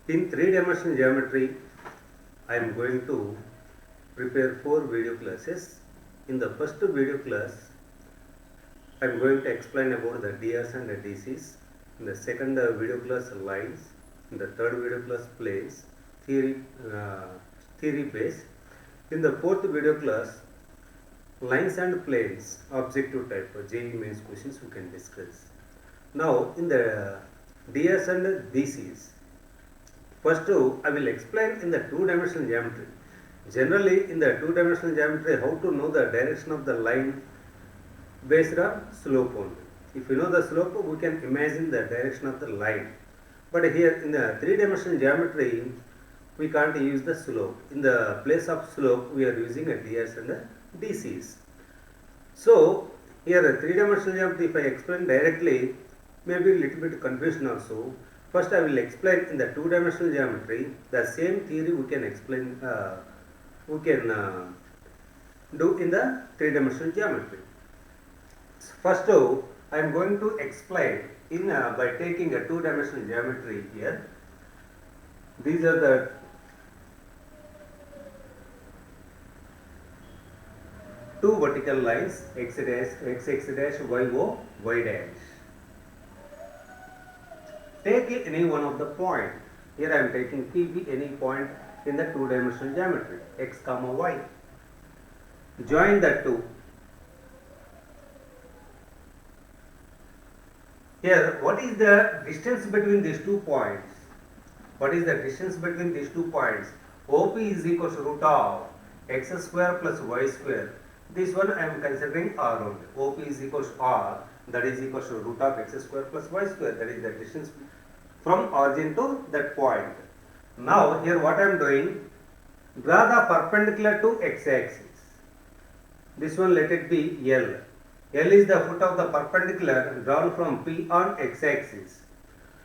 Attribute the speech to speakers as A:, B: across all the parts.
A: In three-dimensional geometry, I am going to prepare 4 video classes. In the first video class, I am going to explain about the DRs and the DCs. In the second video class, lines. In the third video class, planes, theory base. In the fourth video class, lines and planes, objective type, JEE mains questions we can discuss. Now, in the DRs and DCs, first, I will explain in the two-dimensional geometry. Generally, in the two-dimensional geometry, how to know the direction of the line based on slope only. If you know the slope, we can imagine the direction of the line. But here in the three-dimensional geometry, we can't use the slope. In the place of slope, we are using a DRs and a DCs. So, here the three-dimensional geometry, if I explain directly, maybe a little bit confusion also. First, I will explain in the two-dimensional geometry. The same theory we can explain, do in the three-dimensional geometry. First, I am going to explain in by taking a two-dimensional geometry here. These are the two vertical lines, x dash, y dash. Take any one of the point. Here I am taking PB, any point in the two-dimensional geometry, x comma y. Join the two. Here, what is the distance between these 2 points? What is the distance between these 2 points? OP is equal to root of x square plus y square. This one I am considering R only. OP is equal to R, that is equal to root of x square plus y square. That is the distance from origin to that point. Now, here what I am doing, draw the perpendicular to x axis. This one let it be L. L is the foot of the perpendicular drawn from P on x axis.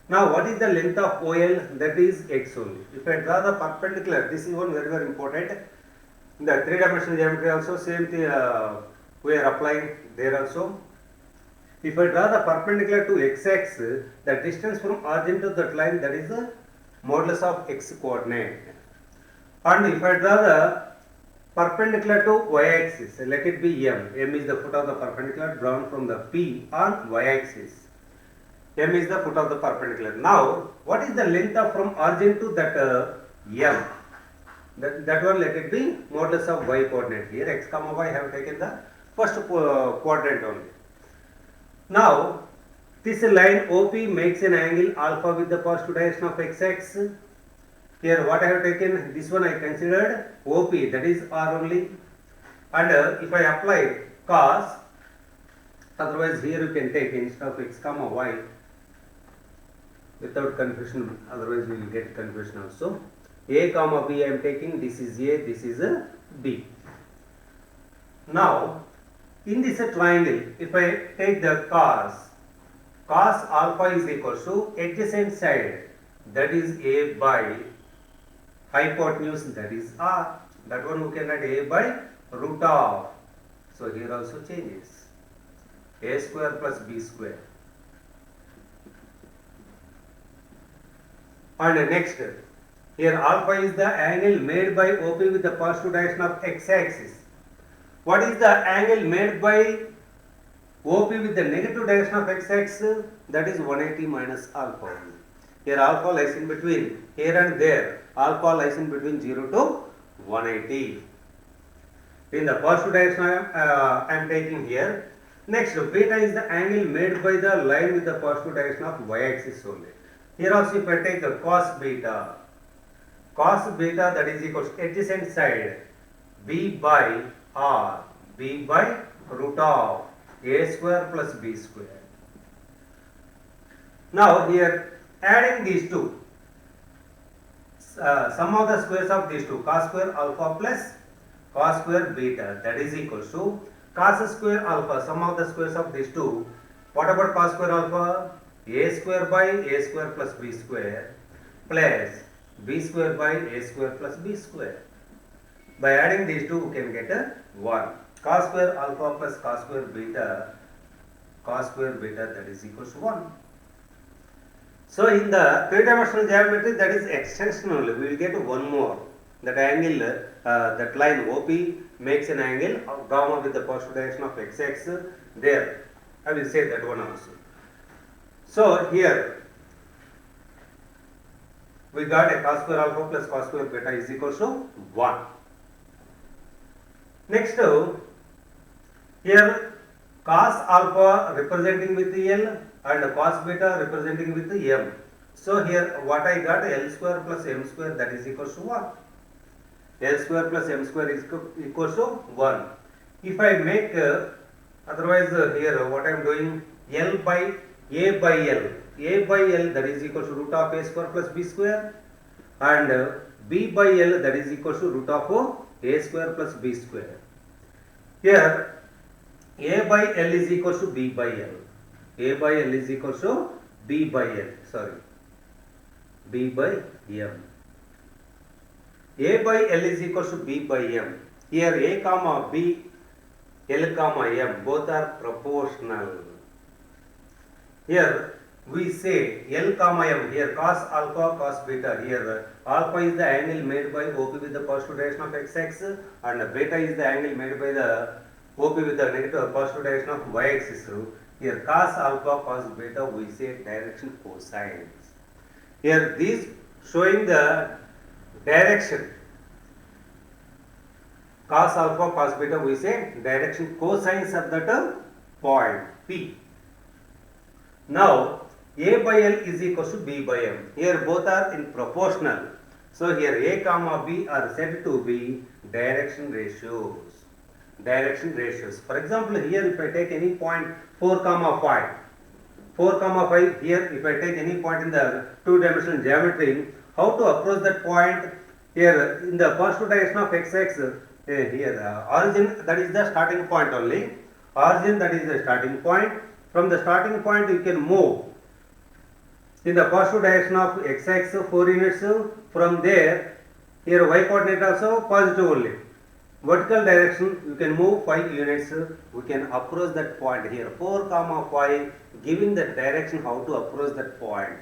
A: Now, what is the length of OL? That is x only. If I draw the perpendicular, this is one very important. In the three-dimensional geometry also same thing we are applying there also. If I draw the perpendicular to x-axis, the distance from origin to that line, that is the modulus of x coordinate. And if I draw the perpendicular to y-axis, let it be M. M is the foot of the perpendicular drawn from the P on y-axis. M is the foot of the perpendicular. Now, what is the length of from origin to that M? That one let it be modulus of y coordinate. Here x comma y have taken the first quadrant only. Now, this line OP makes an angle alpha with the positive direction of x-axis. Here what I have taken, this one I considered OP, that is R only. And if I apply cos, otherwise here you can take instead of x comma y without confusion, otherwise we will get confusion also. A comma B I am taking, this is A, this is a B. Now, in this triangle, if I take the cos alpha is equal to adjacent side, that is A by hypotenuse, that is R. That one we can write A by root of. So here also changes. A square plus B square. And next, here alpha is the angle made by OP with the positive direction of x-axis. What is the angle made by OP with the negative direction of x-axis? That is 180 minus alpha. Here alpha lies in between, here and there, alpha lies in between 0 to 180. In the positive direction I am taking here. Next, beta is the angle made by the line with the positive direction of y-axis only. Here also if I take the cos beta that is equal to adjacent side B by R, B by root of A square plus B square. Now here adding these two, sum of the squares of these two, cos square alpha plus cos square beta, that is equal to cos square alpha, sum of the squares of these two. What about cos square alpha? A square by A square plus B square plus B square by A square plus B square. By adding these two, we can get a 1. Cos square alpha plus cos square beta, that is equal to 1. So in the three-dimensional geometry, that is extension only. We will get one more. That angle, that line OP makes an angle of gamma with the positive direction of XX. There, I will say that one also. So here we got a cos square alpha plus cos square beta is equal to 1. Next, here cos alpha representing with L and cos beta representing with M. So here what I got, L square plus M square, that is equal to what? L square plus M square is equal to 1. If I make otherwise here what I am doing, L by A by L. A by L, that is equal to root of A square plus B square, and B by L, that is equal to root of A square plus B square. Here A by L is equal to B by L. A by L is equal to B by L. Sorry, B by M. A by L is equal to B by M. Here A comma B, L comma M, both are proportional. Here we say L comma M, here cos alpha, cos beta. Here alpha is the angle made by OP with the positive direction of XX, and beta is the angle made by the OP with the negative positive direction of Y-axis. Here cos alpha, cos beta, we say direction cosines. Here these showing the direction. Cos alpha, cos beta, we say direction cosines of that point P. Now A by L is equal to B by M. Here both are in proportional. So here A comma B are said to be direction ratios. Direction ratios. For example, here if I take any point 4 comma 5, 4 comma 5, here if I take any point in the two-dimensional geometry, how to approach that point? Here in the positive direction of XX, here origin, that is the starting point only. Origin, that is the starting point. From the starting point you can move in the positive direction of XX 4 units. From there, here y coordinate also positive only. Vertical direction you can move 5 units. We can approach that point here 4 comma 5, giving the direction how to approach that point.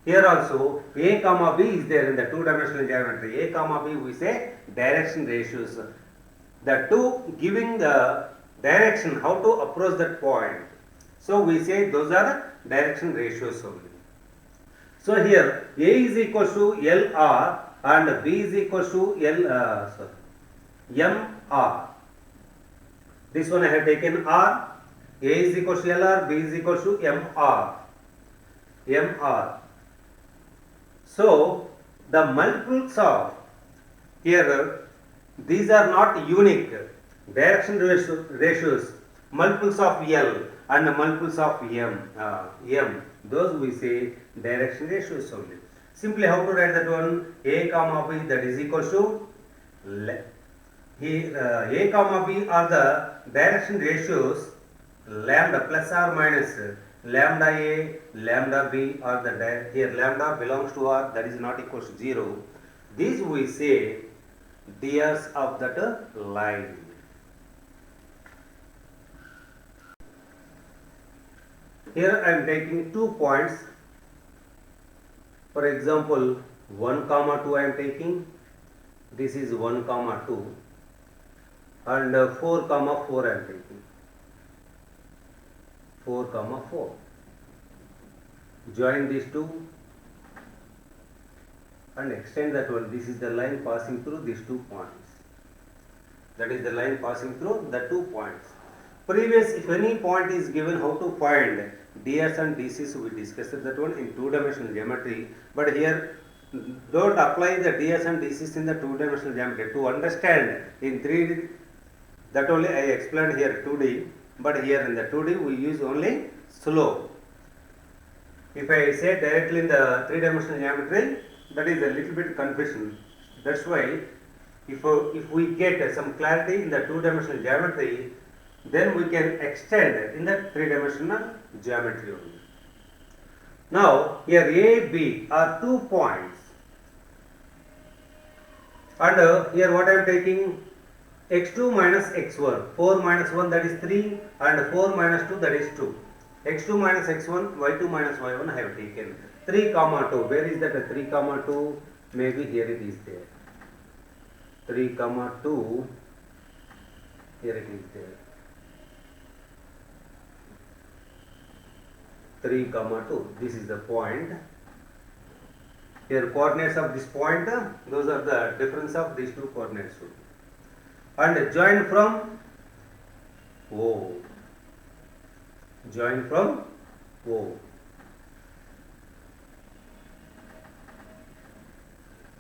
A: Here also A comma B is there in the two-dimensional geometry. A comma B, we say direction ratios. The two giving the direction how to approach that point. So we say those are direction ratios only. So here A is equal to LR and B is equal to MR. This one I have taken R. A is equal to LR, B is equal to MR. So the multiples of here, these are not unique. Direction ratios, multiples of L and multiples of M, those we say direction ratios only. Simply how to write that one? A comma B, that is equal to here A comma B are the direction ratios, lambda plus or minus lambda A, lambda B are the here lambda belongs to R, that is not equal to 0. These we say dias of that line. Here I am taking 2 points. For example, 1 comma 2 I am taking. This is 1 comma 2 and 4 comma 4 I am taking. 4 comma 4. Join these two and extend that one. This is the line passing through these 2 points. That is the line passing through the 2 points. Previous, if any point is given, how to find ds and dc's, we discussed that one in two-dimensional geometry. But here don't apply the ds and dc's in the two-dimensional geometry. To understand in 3D, that only I explained here 2D. But here in the 2D we use only slope. If I say directly in the three-dimensional geometry, that is a little bit confusion. That's why if we get some clarity in the two-dimensional geometry, then we can extend in the three-dimensional geometry only. Now here A, B are 2 points, and here what I am taking, x2 minus x1, 4 minus 1 that is 3 and 4 minus 2 that is 2. x2 minus x1, y2 minus y1 I have taken. 3 comma 2, where is that 3 comma 2? Maybe here it is there. 3 comma 2, here it is there. 3 comma 2, this is the point. Here coordinates of this point, those are the difference of these two coordinates. And join from O. Join from O.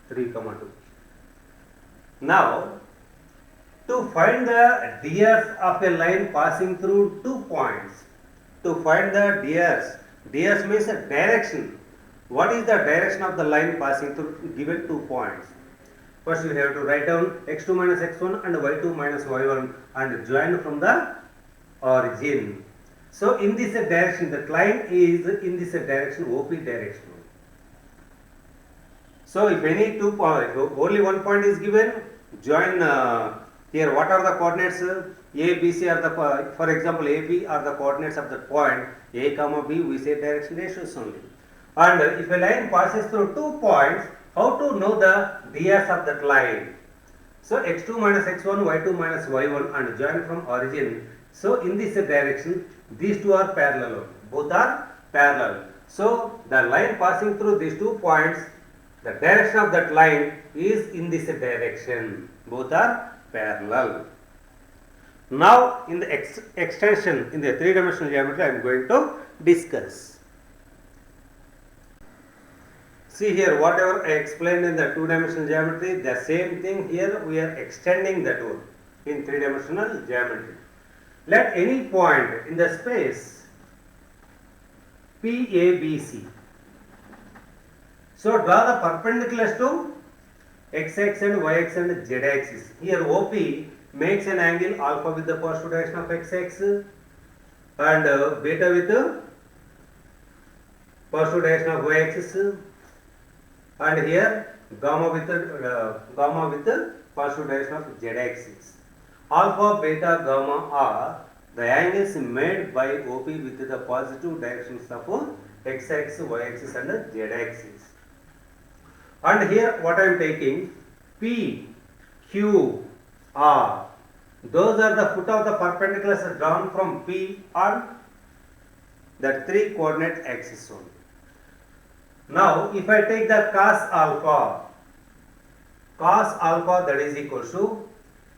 A: 3 comma 2. Now, to find the ds of a line passing through 2 points, to find the ds means a direction. What is the direction of the line passing through given 2 points? First you have to write down x2 minus x1 and y2 minus y1 and join from the origin. So in this direction, the line is in this direction, OP direction. So if any 2 points, only 1 point is given, join here. What are the coordinates? A, B, C are the, for example, A, B are the coordinates of the point. A, comma B, we say direction ratios only. And if a line passes through 2 points, how to know the ds of that line? So x2 minus x1, y2 minus y1 and join from origin. So in this direction, these two are parallel. Both are parallel. So the line passing through these 2 points, the direction of that line is in this direction. Both are parallel. Now in the extension in the 3-dimensional geometry, I am going to discuss. See here, whatever I explained in the 2-dimensional geometry, the same thing here we are extending that one in 3-dimensional geometry. Let any point in the space PABC. So draw the perpendiculars to x-axis and y-axis and z-axis. Here OP makes an angle alpha with the positive direction of x-axis and beta with the positive direction of y-axis. And here gamma with the positive direction of z-axis. Alpha, beta, gamma are the angles made by OP with the positive directions of x-axis, y-axis and z-axis. And here what I am taking, P, Q, R. Those are the foot of the perpendiculars drawn from P on that 3 coordinate axis only. Now, if I take the cos alpha that is equal to,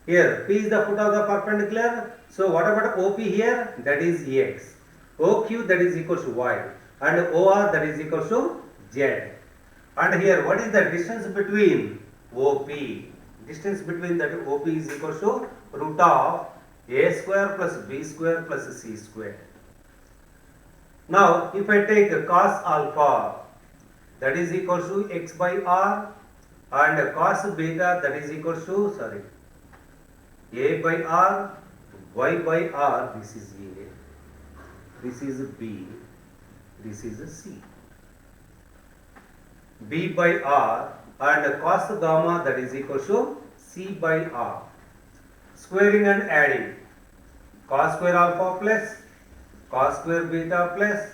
A: here P is the foot of the perpendicular. So, what about OP here? That is X. OQ that is equal to Y. And OR that is equal to Z. And here, what is the distance between OP? Distance between that OP is equal to root of A square plus B square plus C square. Now, if I take cos alpha, that is equal to x by r, and cos beta that is equal to, a by r, y by r, this is A, this is B, this is C. B by r and cos gamma that is equal to C by r. Squaring and adding, cos square alpha plus cos square beta plus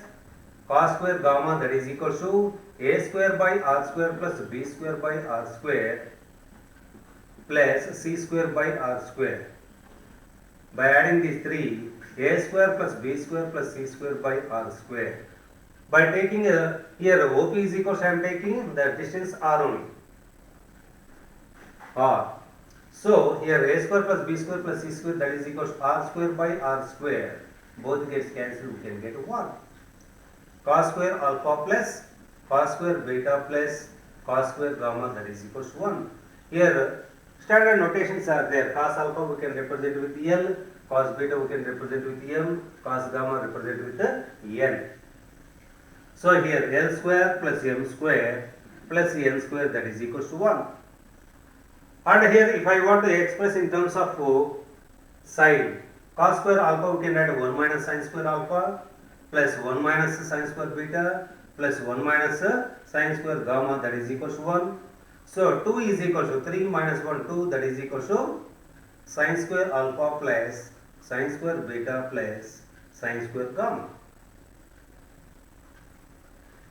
A: cos square gamma that is equal to a square by r square plus b square by r square plus c square by r square. By adding these three, a square plus b square plus c square by r square. By taking here OP is equal to, I am taking the distance r only, r. So here a square plus b square plus c square that is equal to r square by r square. Both gets cancelled, we can get 1. Cos square alpha plus cos square beta plus cos square gamma that is equal to 1. Here standard notations are there. Cos alpha we can represent with L, cos beta we can represent with M, cos gamma represent with N. So here L square plus M square plus N square that is equal to 1. And here if I want to express in terms of sine, cos square alpha we can write 1 minus sine square alpha plus 1 minus sine square beta plus 1 minus sine square gamma that is equal to 1. So 2 is equal to 3 minus 1, 2 that is equal to sine square alpha plus sine square beta plus sine square gamma.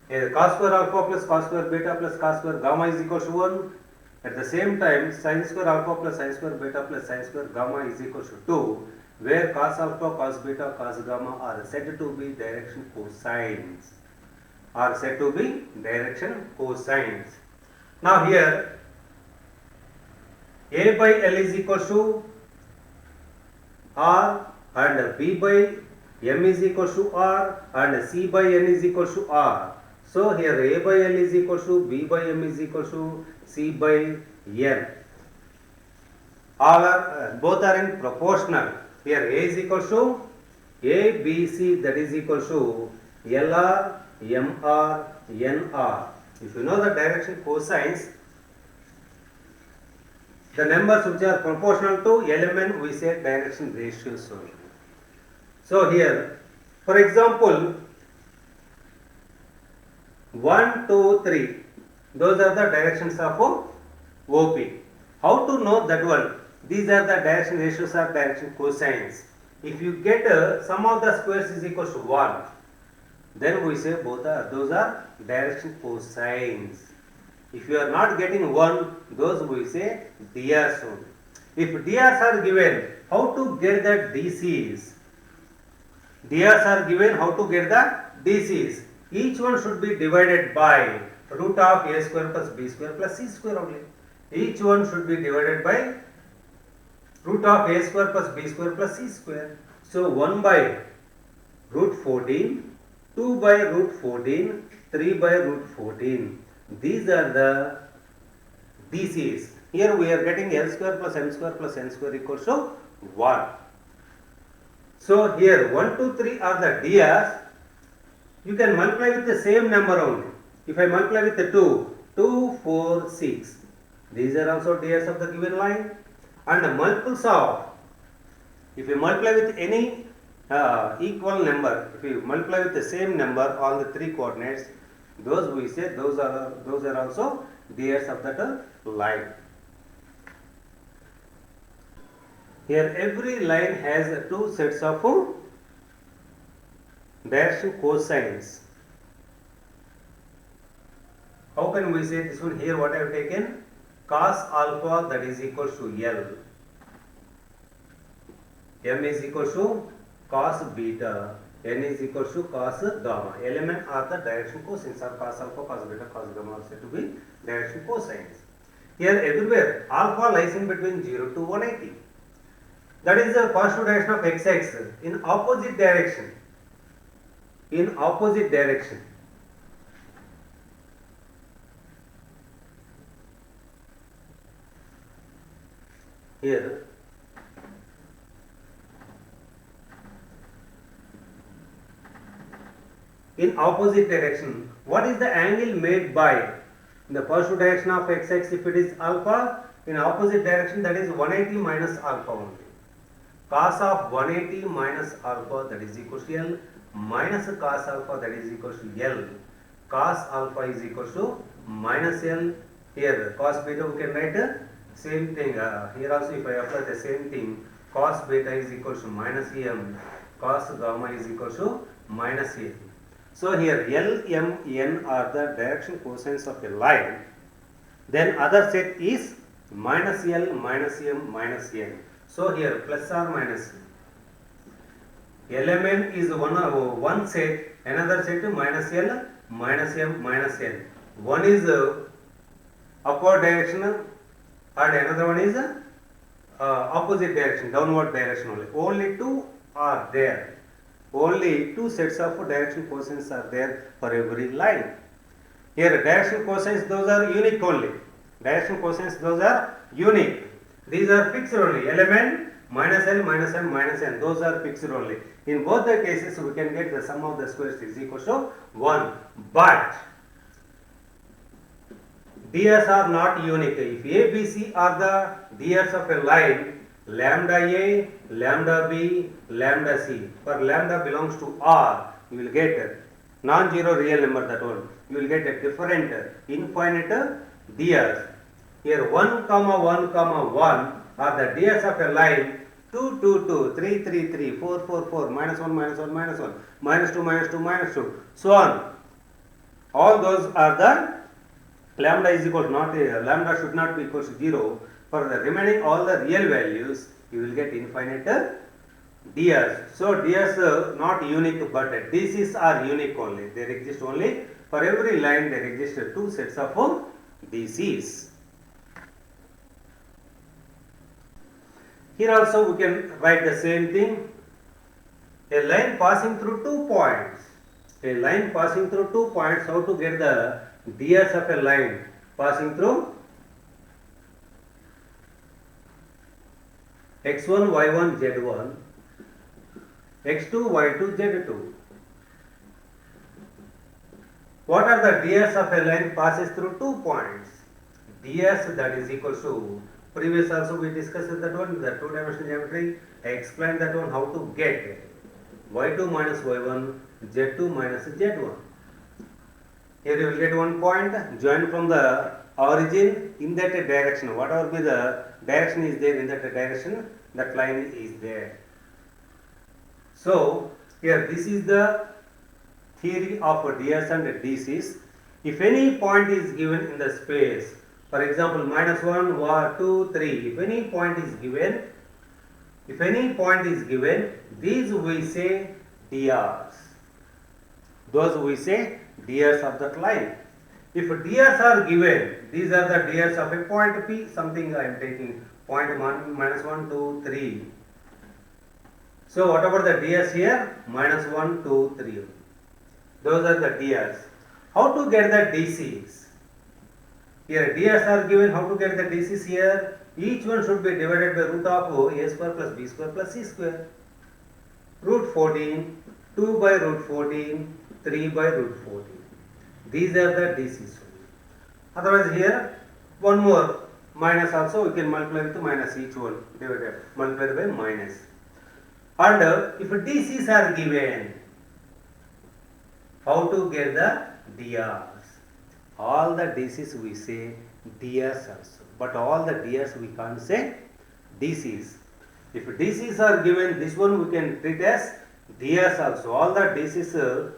A: Here cos square alpha plus cos square beta plus cos square gamma is equal to 1. At the same time, sin square alpha plus sin square beta plus sin square gamma is equal to 2, where cos alpha, cos beta, cos gamma are said to be direction cosines. Are said to be direction cosines. Now here, A by L is equal to R and B by M is equal to R and C by N is equal to R. So here A by L is equal to B by M is equal to C by N. All are both are in proportional. Here A is equal to A B C, that is equal to L R M R N R. If you know the direction cosines, the numbers which are proportional to element we say direction ratios only. So here, for example, 1, 2, 3, those are the directions of OP. How to know that one? These are the direction ratios or direction cosines. If you get sum of the squares is equal to 1, then we say both are, those are direction cosines. If you are not getting 1, those we say DRs only. If DRs are given, how to get the DCs? DRs are given, how to get the DCs? Each one should be divided by root of A square plus B square plus C square only. Each one should be divided by root of A square plus B square plus C square. So 1 by root 14, 2 by root 14, 3 by root 14. These are the DCs. Here we are getting L square plus M square plus N square equals to 1. So here 1, 2, 3 are the DRs. You can multiply with the same number only. If I multiply with the 2, 2, 4, 6. These are also DRs of the given line. And the multiples of, if you multiply with any equal number, if you multiply with the same number, all the 3 coordinates, those we say those are also DRs of that line. Here every line has 2 sets of direction cosines. How can we say this one? Here what I have taken, cos alpha, that is equal to L, M is equal to cos beta, N is equal to cos gamma. Element are the direction cosines, or cos alpha, cos beta, cos gamma are said to be direction cosines. Here everywhere alpha lies in between 0 to 180. That is the positive direction of xx in opposite direction. In opposite direction. Here in opposite direction, what is the angle made by the positive direction of xx? If it is alpha, in opposite direction, that is 180 minus alpha only. Cos of 180 minus alpha, that is equal to L, minus cos alpha, that is equal to L. Cos alpha is equal to minus L. Here cos beta we can write same thing. Here also if I apply the same thing, cos beta is equal to minus M, cos gamma is equal to minus A. So here L, M, N are the direction cosines of a line. Then other set is minus L, minus M, minus N. So here plus or minus. Element is one set, another set minus L, minus M, minus N. One is upward direction and another one is opposite direction, downward direction only. Only 2 are there. Only 2 sets of direction cosines are there for every line. Here direction cosines, those are unique only. Direction cosines, those are unique. These are fixed only. Element minus L, minus M, minus N, those are fixed only. In both the cases we can get the sum of the squares is equal to 1. But DRs are not unique. If A, B, C are the DRs of a line, lambda A, lambda B, lambda C. For lambda belongs to R, you will get non-zero real number, that one. You will get a different infinite DRs. Here 1, 1, 1 are the DRs of a line. 2, 2, 2, 3, 3, 3, 4, 4, 4, minus 1, minus 1, minus 1, minus 2, minus 2, minus 2, so on. All those are the lambda is equal to not lambda should not be equal to 0. For the remaining all the real values, you will get infinite DRs. So DRs not unique, but DCs are unique only. There exist only for every line there exist two sets of DCs. Here also we can write the same thing. A line passing through 2 points. A line passing through 2 points. How to get the DRs of a line passing through x1, y1, z1, x2, y2, z2. What are the DRs of a line passes through 2 points? DRs, that is equal to, previous also we discussed that one, the two dimensional geometry. I explained that one, how to get y2 minus y1, z2 minus z1. Here you will get 1 point, join from the origin in that direction. Whatever be the direction is there in that direction, that line is there. So here this is the theory of DRs and DCs. If any point is given in the space, for example minus 1, 1, 2, 3, if any point is given, these we say DRs. Those we say DRs of that line. If DRs are given, these are the DRs of a point P, something I am taking point 1, minus 1, 2, 3. So whatever the DRs here, minus 1, 2, 3. Those are the DRs. How to get the DCs? Here DRs are given, how to get the DCs here? Each one should be divided by root of a square plus b square plus c square. Root 14, 2 by root 14, 3 by root 14. These are the DCs. Otherwise here, one more minus also we can multiply with minus each one, divided, multiplied by minus. And if DCs are given, how to get the DRs? All the DCs we say DRs also, but all the DRs we can't say DCs. If DCs are given, this one we can treat as DRs also. All the DCs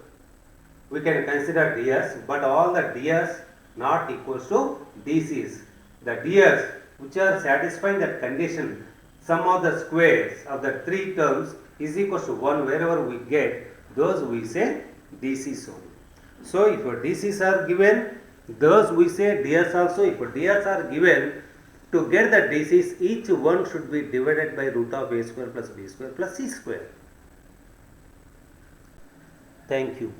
A: we can consider DRs, but all the DRs not equals to DCs. The DRs which are satisfying that condition, sum of the squares of the three terms is equals to 1, wherever we get, those we say DCs only. So if DCs are given, those we say DRs also. If DRs are given, to get the DCs, each one should be divided by root of a square plus b square plus c square. Thank you.